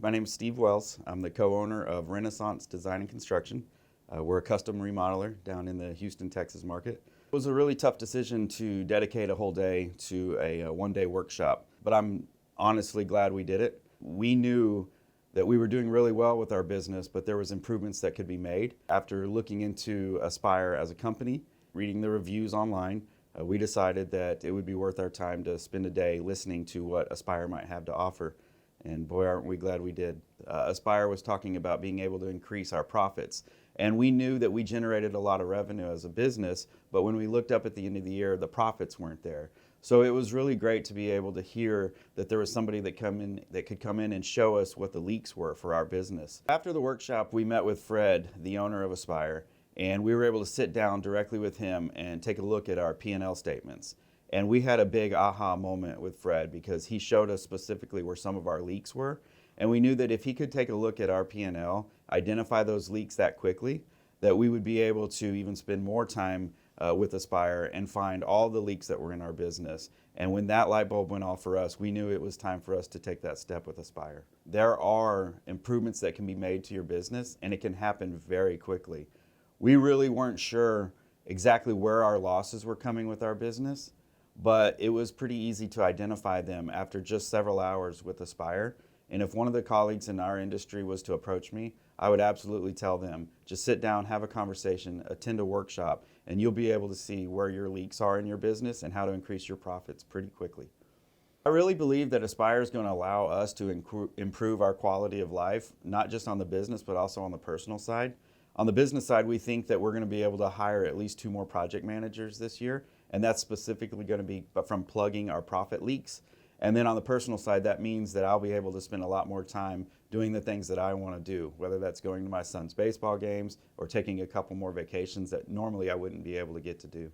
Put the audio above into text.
My name is Steve Wells. I'm the co-owner of Renaissance Design and Construction. We're a custom remodeler down in the Houston, Texas market. It was a really tough decision to dedicate a whole day to a one-day workshop, but I'm honestly glad we did it. We knew that we were doing really well with our business, but there was improvements that could be made. After looking into Aspire as a company, reading the reviews online, we decided that it would be worth our time to spend a day listening to what Aspire might have to offer. And boy, aren't we glad we did. Aspire was talking about being able to increase our profits. And we knew that we generated a lot of revenue as a business, but when we looked up at the end of the year, the profits weren't there. So it was really great to be able to hear that there was somebody that could come in and show us what the leaks were for our business. After the workshop, we met with Fred, the owner of Aspire, and we were able to sit down directly with him and take a look at our P&L statements. And we had a big aha moment with Fred because he showed us specifically where some of our leaks were. And we knew that if he could take a look at our P&L, identify those leaks that quickly, that we would be able to even spend more time with Aspire and find all the leaks that were in our business. And when that light bulb went off for us, we knew it was time for us to take that step with Aspire. There are improvements that can be made to your business, and it can happen very quickly. We really weren't sure exactly where our losses were coming with our business, but it was pretty easy to identify them after just several hours with Aspire. And if one of the colleagues in our industry was to approach me, I would absolutely tell them, just sit down, have a conversation, attend a workshop, and you'll be able to see where your leaks are in your business and how to increase your profits pretty quickly. I really believe that Aspire is going to allow us to improve our quality of life, not just on the business, but also on the personal side. On the business side, we think that we're going to be able to hire at least 2 more project managers this year, and that's specifically going to be from plugging our profit leaks. And then on the personal side, that means that I'll be able to spend a lot more time doing the things that I want to do, whether that's going to my son's baseball games or taking a couple more vacations that normally I wouldn't be able to get to do.